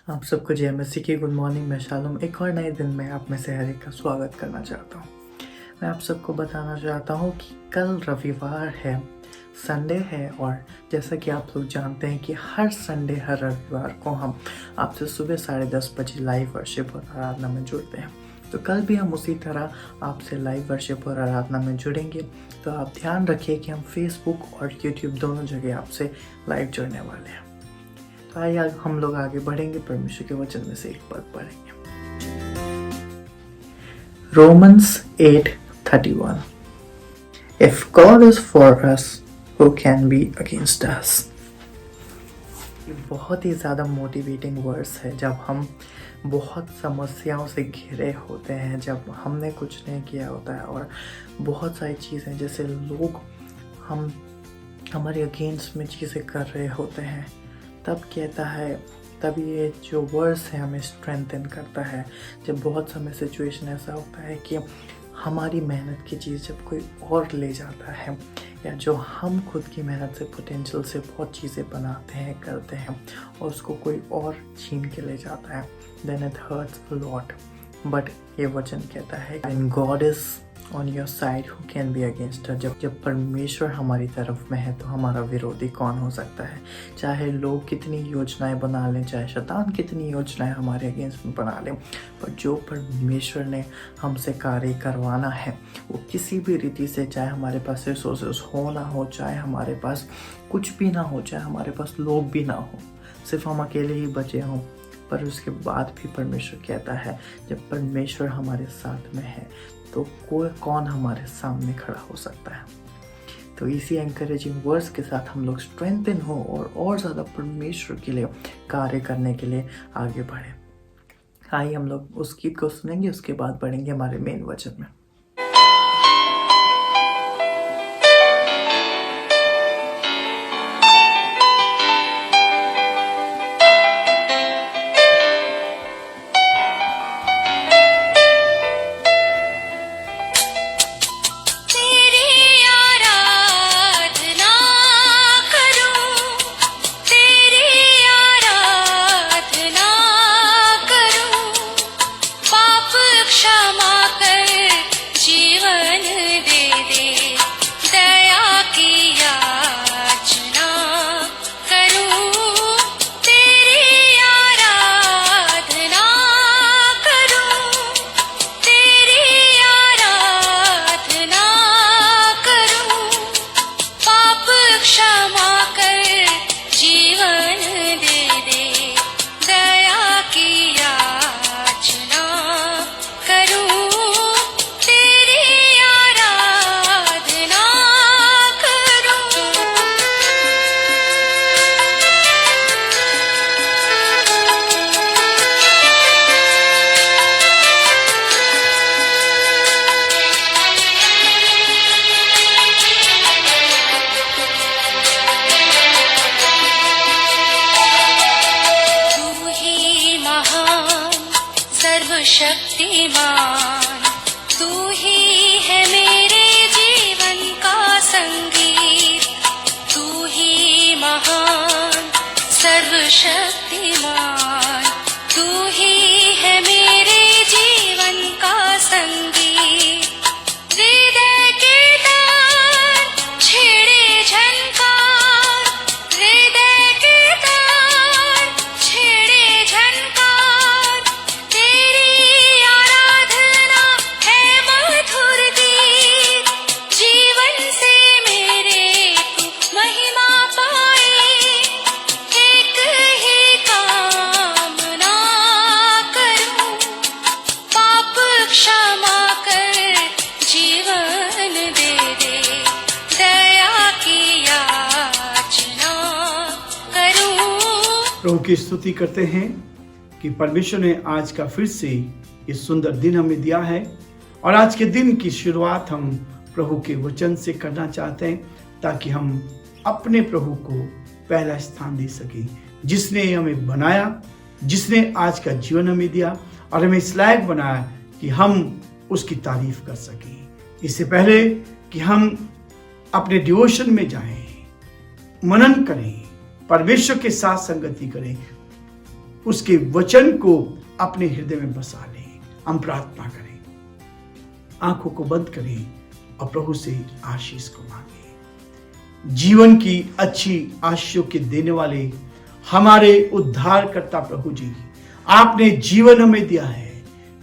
आप सबको JMSC की गुड मॉर्निंग। मैं शालम एक और नए दिन में आप में से हर एक का स्वागत करना चाहता हूँ। मैं आप सबको बताना चाहता हूँ कि कल रविवार है, संडे है, और जैसा कि आप लोग जानते हैं कि हर संडे हर रविवार को हम आपसे सुबह 10:30 बजे लाइव वर्शिप और आराधना में जुड़ते हैं। तो कल भी हम उसी तरह आपसे लाइव वर्शिप और आराधना में जुड़ेंगे। तो आप ध्यान रखिए कि हम फेसबुक और यूट्यूब दोनों जगह आपसे लाइव जुड़ने वाले हैं। तो आइए हम लोग आगे बढ़ेंगे, परमेश्वर के वचन में से एक पद पढ़ेंगे। Romans 8:31 If God is for us, who can be against us? ये बहुत ही ज़्यादा मोटिवेटिंग वर्स है जब हम बहुत समस्याओं से घिरे होते हैं, जब हमने कुछ नहीं किया होता है और बहुत सारी चीज़ें जैसे लोग हम हमारे अगेंस्ट में चीज़ें कर रहे होते हैं, तब कहता है, तब ये जो वर्स है हमें स्ट्रेंथन करता है। जब बहुत समय सिचुएशन ऐसा होता है कि हमारी मेहनत की चीज़ जब कोई और ले जाता है, या जो हम खुद की मेहनत से पोटेंशियल से बहुत चीज़ें बनाते हैं करते हैं और उसको कोई और छीन के ले जाता है, then it hurts a lot. But ये वचन कहता है when God is on your side who can be against her. जब परमेश्वर हमारी तरफ में है तो हमारा विरोधी कौन हो सकता है। चाहे लोग कितनी योजनाएं बना लें, चाहे शैतान कितनी योजनाएं हमारे अगेंस्ट में बना लें, पर जो परमेश्वर ने हमसे कार्य करवाना है वो किसी भी रीति से, चाहे हमारे पास रिसोर्सेस हो ना हो, चाहे हमारे पास कुछ भी ना हो, चाहे हमारे पास लोग भी ना हो, सिर्फ हम अकेले ही बचे हों, पर उसके बाद भी परमेश्वर कहता है जब परमेश्वर हमारे साथ में है तो कौन हमारे सामने खड़ा हो सकता है। तो इसी एंकरेजिंग वर्ड्स के साथ हम लोग स्ट्रेंथन हो और ज़्यादा परमेश्वर के लिए कार्य करने के लिए आगे बढ़े। आइए हम लोग उस गीत को सुनेंगे, उसके बाद बढ़ेंगे हमारे मेन वचन में। शक्तिमान तू ही है मेरे जीवन का संगीत, तू ही महान सर्वशक्तिमान, तू ही है मेरे जीवन का संगीत। हृदय के तार छेड़े झनकार, हृदय के तार छेड़े झनकार, तेरी आराधना है मधुर गीत। जीवन से मेरे तू महिमा पाए, एक ही कामना करूं, पाप क्षमा कर जीवन दे दे, दया की याचना करूं। प्रभु की स्तुति करते हैं कि परमेश्वर ने आज का फिर से ये सुंदर दिन हमें दिया है, और आज के दिन की शुरुआत हम प्रभु के वचन से करना चाहते हैं, ताकि हम अपने प्रभु को पहला स्थान दे सकें, जिसने हमें बनाया, जिसने आज का जीवन हमें दिया और हमें इस लायक बनाया कि हम उसकी तारीफ कर सकें। इससे पहले कि हम अपने डिवोशन में जाएं, मनन करें, परमेश्वर के साथ संगति करें, उसके वचन को अपने हृदय में बसा लें। हम प्रार्थना करें, आंखों को बंद करें और प्रभु से आशीष को मांगे। जीवन की अच्छी आशीषों के देने वाले हमारे उद्धारकर्ता प्रभु जी, आपने जीवन हमें दिया है।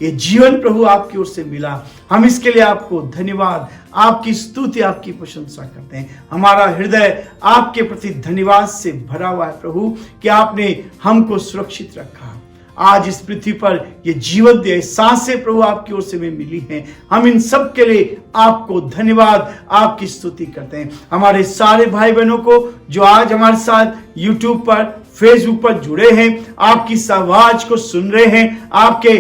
ये जीवन प्रभु आपकी ओर से मिला, हम इसके लिए आपको धन्यवाद, आपकी स्तुति, आपकी प्रशंसा करते हैं। हमारा हृदय आपके प्रति धन्यवाद से भरा हुआ है प्रभु कि आपने हमको सुरक्षित रखा। आज इस पृथ्वी पर ये जीवन दे सांसें प्रभु आपकी ओर से हमें मिली हैं। हम इन सब के लिए आपको धन्यवाद, आपकी स्तुति करते हैं। हमारे सारे भाई बहनों को जो आज हमारे साथ यूट्यूब पर, फेसबुक पर जुड़े हैं, आपकी इस आवाज को सुन रहे हैं, आपके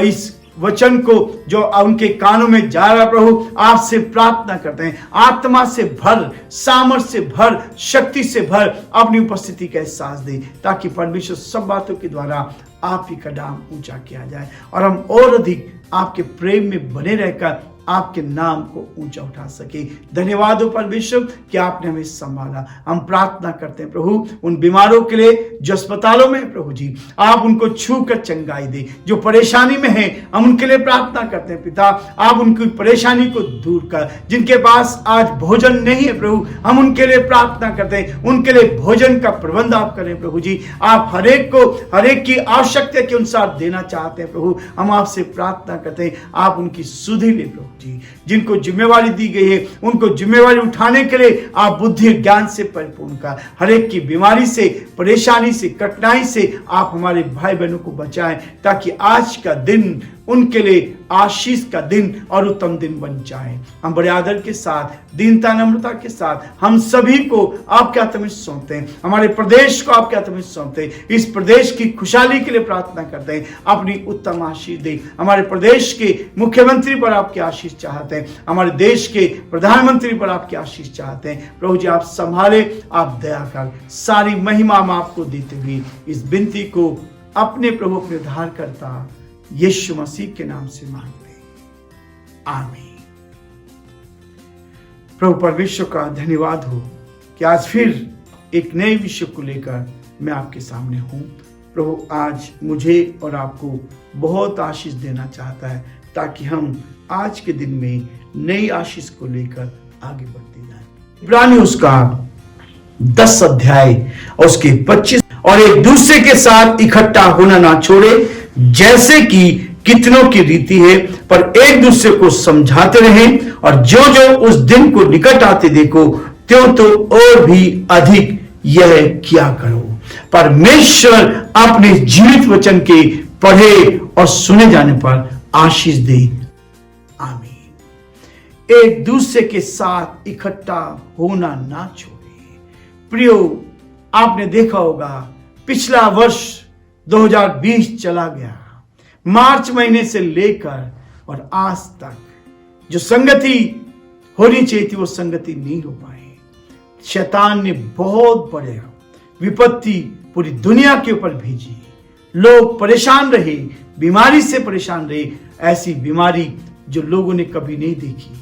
इस वचन को जो उनके कानों में जा रहा प्रभु, आपसे प्रार्थना करते हैं, आत्मा से भर, सामर्थ्य से भर, शक्ति से भर अपनी उपस्थिति का एहसास दे, ताकि परमेश्वर सब बातों के द्वारा आप ही का नाम ऊंचा किया जाए और हम और अधिक आपके प्रेम में बने रहकर आपके नाम को ऊंचा उठा सके। धन्यवाद हो परमेश्वर कि आपने हमें संभाला। हम प्रार्थना करते हैं प्रभु उन बीमारों के लिए जो अस्पतालों में प्रभु जी, आप उनको छू कर चंगाई दे। जो परेशानी में है हम उनके लिए प्रार्थना करते हैं पिता, आप उनकी परेशानी को दूर कर। जिनके पास आज भोजन नहीं है प्रभु, हम उनके लिए प्रार्थना करते हैं, उनके लिए भोजन का प्रबंध आप करें प्रभु जी। आप हरेक को हरेक की आवश्यकता के अनुसार देना चाहते हैं प्रभु। हम आपसे प्रार्थना करते हैं, आप उनकी सुधि ले प्रभु जी। जिनको जिम्मेवारी दी गई है उनको जिम्मेवारी उठाने के लिए आप बुद्धि और ज्ञान से परिपूर्ण कर। हर एक की बीमारी से, परेशानी से, कठिनाई से आप हमारे भाई बहनों को बचाएं, ताकि आज का दिन उनके लिए आशीष का दिन और उत्तम दिन बन जाए। हम बड़े आदर के साथ, दीनता, नम्रता के साथ हम सभी को आपके हाथ में सौंपते हैं, हमारे प्रदेश को आपके हाथ में सौंपते हैं। इस प्रदेश की खुशहाली के लिए प्रार्थना करते हैं, अपनी उत्तम आशीष दे। हमारे प्रदेश के मुख्यमंत्री पर आपकी आशीष चाहते हैं, हमारे देश के प्रधानमंत्री पर आपकी आशीष चाहते हैं। प्रभु जी आप संभाले, आप दया कर। सारी महिमा हम आपको देते हुए इस विनती को अपने प्रभु, अपने उद्धारकर्ता यीशु मसीह के नाम से मांगते हैं, आमीन। प्रभु परमेश्वर का धन्यवाद हो कि आज फिर एक नए विषय को लेकर मैं आपके सामने हूं। प्रभु आज मुझे और आपको बहुत आशीष देना चाहता है, ताकि हम आज के दिन में नई आशीष को लेकर आगे बढ़ते जाएं। इब्रानियों उसका 10 अध्याय और उसके 25, और एक दूसरे के साथ इकट्ठा होना ना छोड़े जैसे कि कितनों की रीति है, पर एक दूसरे को समझाते रहें, और जो जो उस दिन को निकट आते देखो त्यों तो और भी अधिक यह किया करो। परमेश्वर अपने जीवित वचन के पढ़े और सुने जाने पर आशीष दे, आमीन। एक दूसरे के साथ इकट्ठा होना ना छोड़े। प्रियो, आपने देखा होगा पिछला वर्ष 2020 चला गया, मार्च महीने से लेकर और आज तक जो संगति होनी चाहिए थी वो संगति नहीं हो पाई। शैतान ने बहुत बड़े विपत्ति पूरी दुनिया के ऊपर भेजी, लोग परेशान रहे, बीमारी से परेशान रहे, ऐसी बीमारी जो लोगों ने कभी नहीं देखी।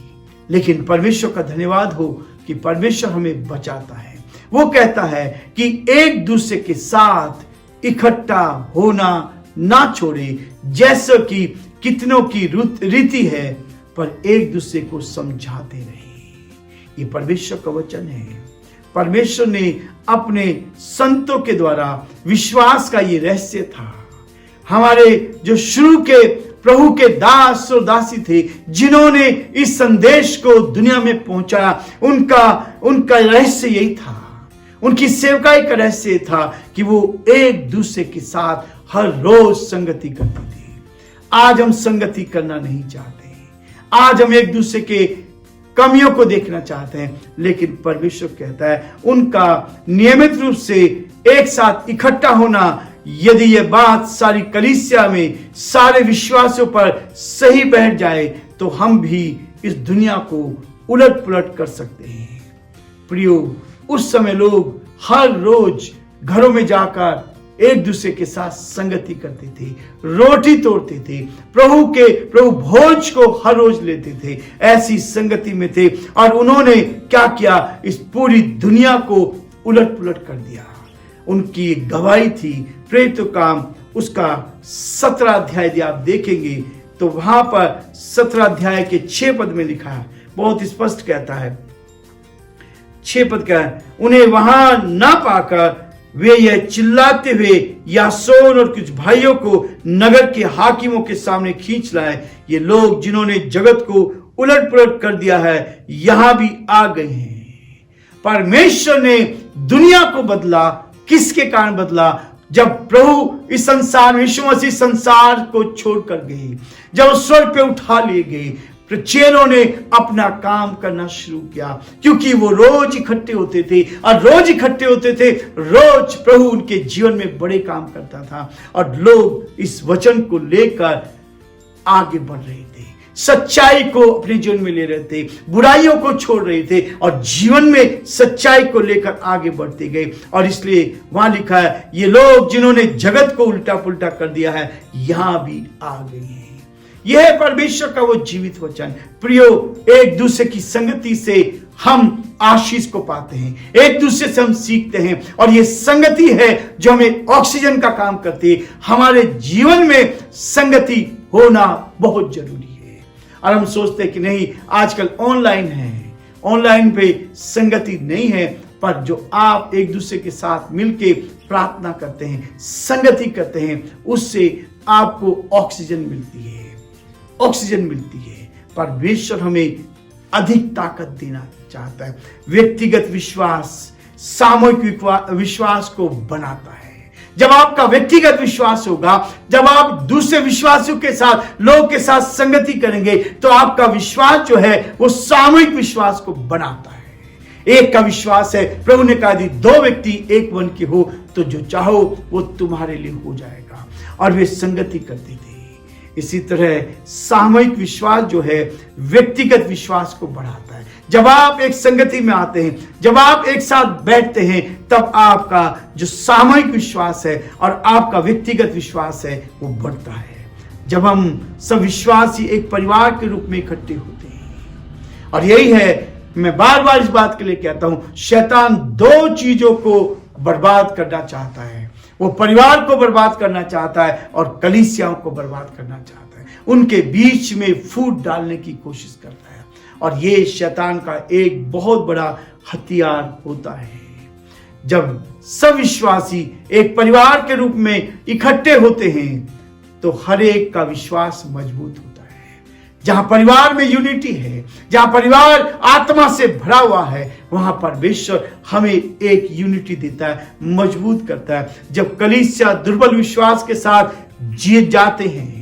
लेकिन परमेश्वर का धन्यवाद हो कि परमेश्वर हमें बचाता है। वो कहता है कि एक दूसरे के साथ इकट्ठा होना ना छोड़े, जैसे कि कितनों की रीति है, पर एक दूसरे को समझाते रहे। ये परमेश्वर का वचन है। परमेश्वर ने अपने संतों के द्वारा, विश्वास का ये रहस्य था। हमारे जो शुरू के प्रभु के दास और दासी थे, जिन्होंने इस संदेश को दुनिया में पहुंचाया, उनका रहस्य यही था। उनकी सेवकाई का रहस्य था कि वो एक दूसरे के साथ हर रोज संगति करते थे। आज हम संगति करना नहीं चाहते, आज हम एक दूसरे के कमियों को देखना चाहते हैं। लेकिन परमेश्वर कहता है उनका नियमित रूप से एक साथ इकट्ठा होना, यदि यह बात सारी कलीसिया में, सारे विश्वासियों पर सही बैठ जाए, तो हम भी इस दुनिया को उलट पुलट कर सकते हैं। प्रियो, उस समय लोग हर रोज घरों में जाकर एक दूसरे के साथ संगति करते थे, रोटी तोड़ते थे, प्रभु भोज को हर रोज लेते थे, ऐसी संगति में थे। और उन्होंने क्या किया, इस पूरी दुनिया को उलट पुलट कर दिया। उनकी गवाही थी। प्रेरितों के काम उसका 17 अध्याय यदि आप देखेंगे तो वहां पर 17 अध्याय के 6 पद में लिखा है, बहुत स्पष्ट कहता है। 6 पद का है, उन्हें वहां ना पाकर वे यह चिल्लाते हुए यासोन और कुछ भाइयों को नगर के हाकिमों के सामने खींच लाए, ये लोग जिन्होंने जगत को उलट पुलट कर दिया है यहां भी आ गए हैं। परमेश्वर ने दुनिया को बदला, किसके कारण बदला? जब प्रभु इस संसार, यीशु मसीह संसार को छोड़कर गए, जब स्वर्ग पे उठा लिए गए, चेलों ने अपना काम करना शुरू किया, क्योंकि वो रोज इकट्ठे होते थे और रोज इकट्ठे होते थे, रोज प्रभु उनके जीवन में बड़े काम करता था और लोग इस वचन को लेकर आगे बढ़ रहे थे, सच्चाई को अपने जीवन में ले रहे थे, बुराइयों को छोड़ रहे थे और जीवन में सच्चाई को लेकर आगे बढ़ते गए। और इसलिए वहां लिखा है, ये लोग जिन्होंने जगत को उल्टा पुल्टा कर दिया है यहां भी आ गए हैं। यह है परमेश्वर का वो जीवित वचन। प्रियो, एक दूसरे की संगति से हम आशीष को पाते हैं, एक दूसरे से हम सीखते हैं और ये संगति है जो हमें ऑक्सीजन का काम करती है। हमारे जीवन में संगति होना बहुत जरूरी है। और हम सोचते हैं कि नहीं, आजकल ऑनलाइन है, ऑनलाइन पे संगति नहीं है, पर जो आप एक दूसरे के साथ मिलके प्रार्थना करते हैं, संगति करते हैं, उससे आपको ऑक्सीजन मिलती है, ऑक्सीजन मिलती है। परमेश्वर हमें अधिक ताकत देना चाहता है। व्यक्तिगत विश्वास सामूहिक विश्वास को बनाता है। जब आपका व्यक्तिगत विश्वास होगा, जब आप दूसरे विश्वासियों के साथ, लोगों के साथ संगति करेंगे, तो आपका विश्वास जो है वो सामूहिक विश्वास को बनाता है। एक का विश्वास है, प्रभु ने कहा यदि 2 व्यक्ति एक मन के हो तो जो चाहो वो तुम्हारे लिए हो जाएगा, और वे संगति करते थे। इसी तरह सामूहिक विश्वास जो है व्यक्तिगत विश्वास को बढ़ाता है। जब आप एक संगति में आते हैं, जब आप एक साथ बैठते हैं, तब आपका जो सामूहिक विश्वास है और आपका व्यक्तिगत विश्वास है वो बढ़ता है। जब हम सब विश्वासी एक परिवार के रूप में इकट्ठे होते हैं, और यही है, मैं बार बार इस बात के लिए कहता हूं, शैतान 2 चीजों को बर्बाद करना चाहता है। वो परिवार को बर्बाद करना चाहता है और कलीसियाओं को बर्बाद करना चाहता है। उनके बीच में फूट डालने की कोशिश करता है, और ये शैतान का एक बहुत बड़ा हथियार होता है। जब सब विश्वासी एक परिवार के रूप में इकट्ठे होते हैं तो हर एक का विश्वास मजबूत होता है। जहां परिवार में यूनिटी है, जहां परिवार आत्मा से भरा हुआ है, वहां परमेश्वर हमें एक यूनिटी देता है, मजबूत करता है। जब कलीसिया दुर्बल विश्वास के साथ जी जाते हैं,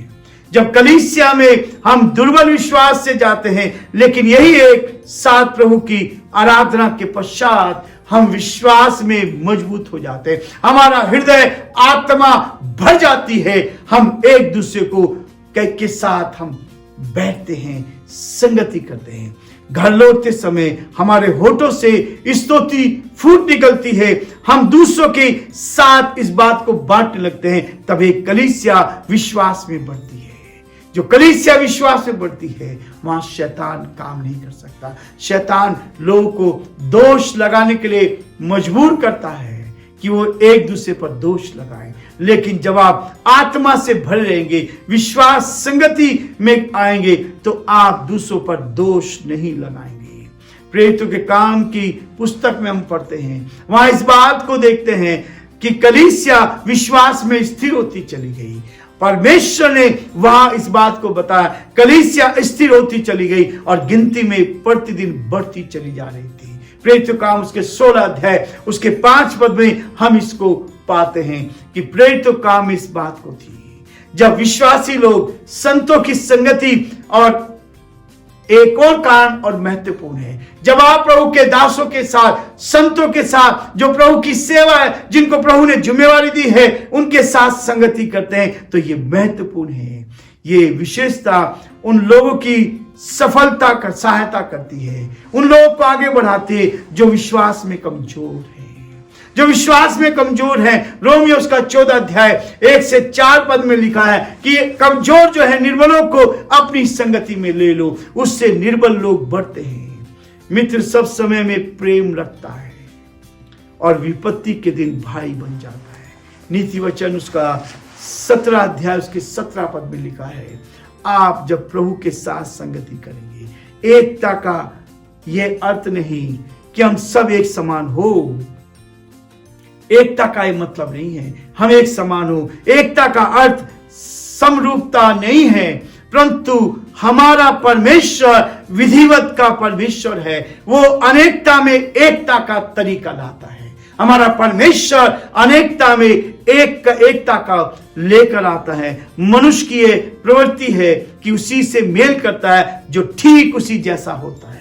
जब कलीसिया में हम दुर्बल विश्वास से जाते हैं, लेकिन यही एक साथ प्रभु की आराधना के पश्चात हम विश्वास में मजबूत हो जाते हैं, हमारा हृदय आत्मा भर जाती है, हम एक दूसरे को के साथ हम बैठते हैं, संगति करते हैं। घर लौटते समय हमारे होठों से स्तुति फूट निकलती है, हम दूसरों के साथ इस बात को बांटने लगते हैं, तब एक कलीसिया विश्वास में बढ़ती है। जो कलीसिया विश्वास में बढ़ती है, वहां शैतान काम नहीं कर सकता। शैतान लोगों को दोष लगाने के लिए मजबूर करता है कि वो एक दूसरे पर दोष लगाएं, लेकिन जब आप आत्मा से भरे रहेंगे, विश्वास संगति में आएंगे, तो आप दूसरों पर दोष नहीं लगाएंगे। प्रेरितों के काम की पुस्तक में हम पढ़ते हैं, वहां इस बात को देखते हैं कि कलीसिया विश्वास में स्थिर होती चली गई। परमेश्वर ने वहां इस बात को बताया, कलीसिया स्थिर होती चली गई और गिनती में प्रतिदिन बढ़ती चली जा रही थी। प्रेरितों काम उसके 16 अध्याय उसके 5 पद में हम इसको पाते हैं कि प्रेरितों काम इस बात को थी, जब विश्वासी लोग संतों की संगति, और एक और कारण और महत्वपूर्ण है, जब आप प्रभु के दासों के साथ, संतों के साथ, जो प्रभु की सेवा है, जिनको प्रभु ने जिम्मेवारी दी है, उनके साथ संगति करते हैं, तो ये महत्वपूर्ण है। ये विशेषता उन लोगों की सफलता का सहायता करती है, उन लोगों को आगे बढ़ाती है जो विश्वास में कमजोर है, जो विश्वास में कमजोर है। रोमियो उसका 14 अध्याय 1 से 4 पद में लिखा है कि कमजोर जो है, निर्बलों को अपनी संगति में ले लो, उससे निर्बल लोग बढ़ते हैं। मित्र सब समय में प्रेम रखता है और विपत्ति के दिन भाई बन जाता है। नीति वचन उसका 17 अध्याय उसके 17 पद में लिखा है, आप जब प्रभु के साथ संगति करेंगे। एकता का यह अर्थ नहीं कि हम सब एक समान हो, एकता का यह मतलब नहीं है हम एक समान हो। एकता का अर्थ समरूपता नहीं है, परंतु हमारा परमेश्वर विधिवत का परमेश्वर है। वो अनेकता में एकता का तरीका लाता है। हमारा परमेश्वर अनेकता में एकता का लेकर आता है। मनुष्य की ये प्रवृत्ति है कि उसी से मेल करता है जो ठीक उसी जैसा होता है।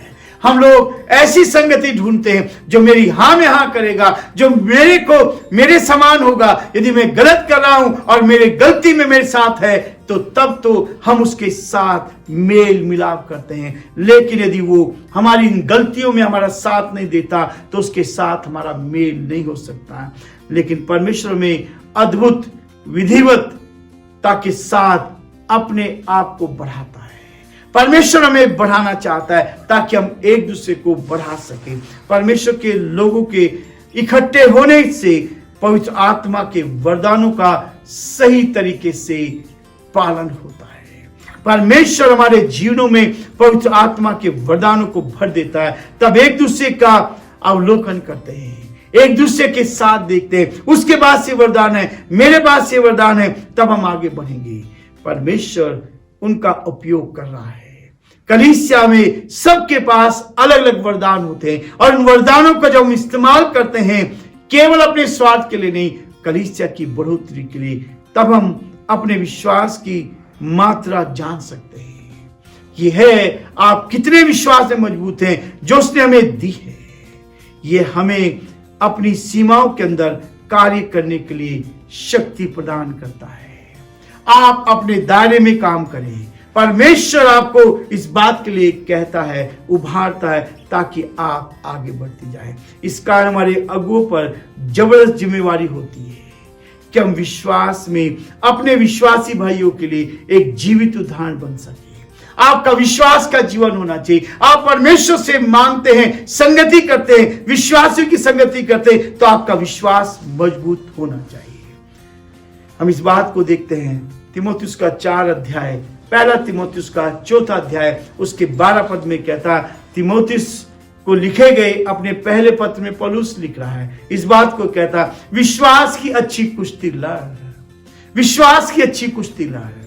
हम लोग ऐसी संगति ढूंढते हैं जो मेरी हाँ में हाँ करेगा, जो मेरे समान होगा। यदि मैं गलत कर रहा हूं और मेरे गलती में मेरे साथ है तो तब तो हम उसके साथ मेल मिलाप करते हैं। लेकिन यदि वो हमारी इन गलतियों में हमारा साथ नहीं देता तो उसके साथ हमारा मेल नहीं हो सकता। लेकिन परमेश्वर में अद्भुत विधिवतता के साथ अपने आप को बढ़ाता है। परमेश्वर हमें बढ़ाना चाहता है ताकि हम एक दूसरे को बढ़ा सकें। परमेश्वर के लोगों के इकट्ठे होने से पवित्र आत्मा के वरदानों का सही तरीके से पालन होता है। परमेश्वर हमारे जीवनों में पवित्र आत्मा के वरदानों को भर देता है। तब एक दूसरे का अवलोकन करते हैं, एक दूसरे के साथ देखते हैं, उसके पास ये वरदान है, मेरे पास ये वरदान है, तब हम आगे बढ़ेंगे। परमेश्वर उनका उपयोग कर रहा है। कलीसिया में सबके पास अलग अलग वरदान होते हैं और उन वरदानों का जब हम इस्तेमाल करते हैं केवल अपने स्वार्थ के लिए नहीं, कलीसिया की बढ़ोतरी के लिए, तब हम अपने विश्वास की मात्रा जान सकते हैं। ये है आप कितने विश्वास में मजबूत हैं जो उसने हमें दी है। ये हमें अपनी सीमाओं के अंदर कार्य करने के लिए शक्ति प्रदान करता है। आप अपने दायरे में काम करें। परमेश्वर आपको इस बात के लिए कहता है, उभारता है ताकि आप आगे बढ़ते जाएं। इस कारण हमारे अगुओं पर जबरदस्त जिम्मेवारी होती है कि हम विश्वास में अपने विश्वासी भाइयों के लिए एक जीवित उदाहरण बन सके। आपका विश्वास का जीवन होना चाहिए। आप परमेश्वर से मांगते हैं, संगति करते हैं, विश्वासियों की संगति करते हैं, तो आपका विश्वास मजबूत होना चाहिए। हम इस बात को देखते हैं तीमुथियुस का 4 अध्याय, पहला तीमुथियुस का 4 अध्याय उसके 12 पद में कहता, तीमुथियुस को लिखे गए अपने पहले पत्र में पौलुस लिख रहा है, इस बात को कहता, विश्वास की अच्छी कुश्ती लड़, विश्वास की अच्छी कुश्ती लड़।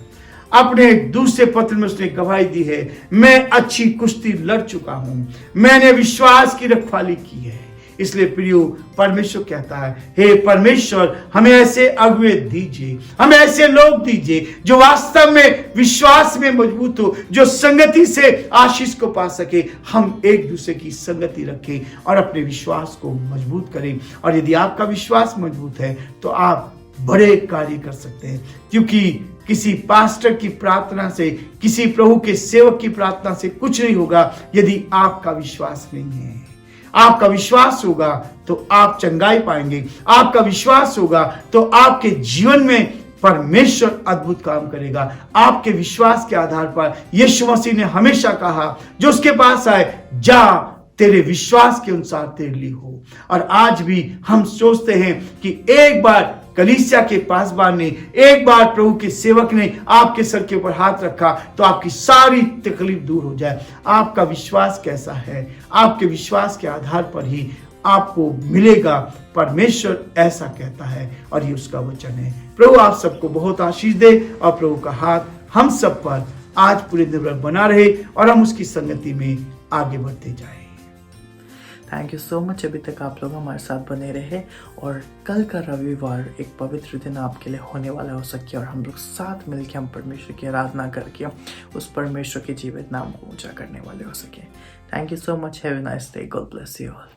अपने दूसरे पत्र में उसने गवाही दी है, मैं अच्छी कुश्ती लड़ चुका हूं, मैंने विश्वास की रखवाली की है। इसलिए प्रियो, परमेश्वर कहता है, हे परमेश्वर हमें ऐसे अगुवे दीजिए, हमें ऐसे लोग दीजिए जो वास्तव में विश्वास में मजबूत हो, जो संगति से आशीष को पा सके। हम एक दूसरे की संगति रखें और अपने विश्वास को मजबूत करें। और यदि आपका विश्वास मजबूत है तो आप बड़े कार्य कर सकते हैं, क्योंकि किसी पास्टर की प्रार्थना से, किसी प्रभु के सेवक की प्रार्थना से कुछ नहीं होगा यदि आपका विश्वास नहीं है। आपका विश्वास होगा तो आप चंगाई पाएंगे, आपका विश्वास होगा तो आपके जीवन में परमेश्वर अद्भुत काम करेगा। आपके विश्वास के आधार पर यीशु मसीह ने हमेशा कहा, जो उसके पास आए, जा तेरे विश्वास के अनुसार तेरे लिए हो। और आज भी हम सोचते हैं कि एक बार कलीसिया के पासवान ने, एक बार प्रभु के सेवक ने आपके सर के ऊपर हाथ रखा तो आपकी सारी तकलीफ दूर हो जाए। आपका विश्वास कैसा है, आपके विश्वास के आधार पर ही आपको मिलेगा। परमेश्वर ऐसा कहता है और ये उसका वचन है। प्रभु आप सबको बहुत आशीष दे और प्रभु का हाथ हम सब पर आज पूरे दिन भर बना रहे और हम उसकी संगति में आगे बढ़ते जाएं। Thank you so much. अभी तक आप लोग हमारे साथ बने रहे और कल का रविवार एक पवित्र दिन आपके लिए होने वाला हो सके और हम लोग साथ मिलकर हम परमेश्वर की आराधना करके उस परमेश्वर के जीवित नाम को ऊंचा करने वाले हो सके। Thank you so much. Have a nice day. God bless you all.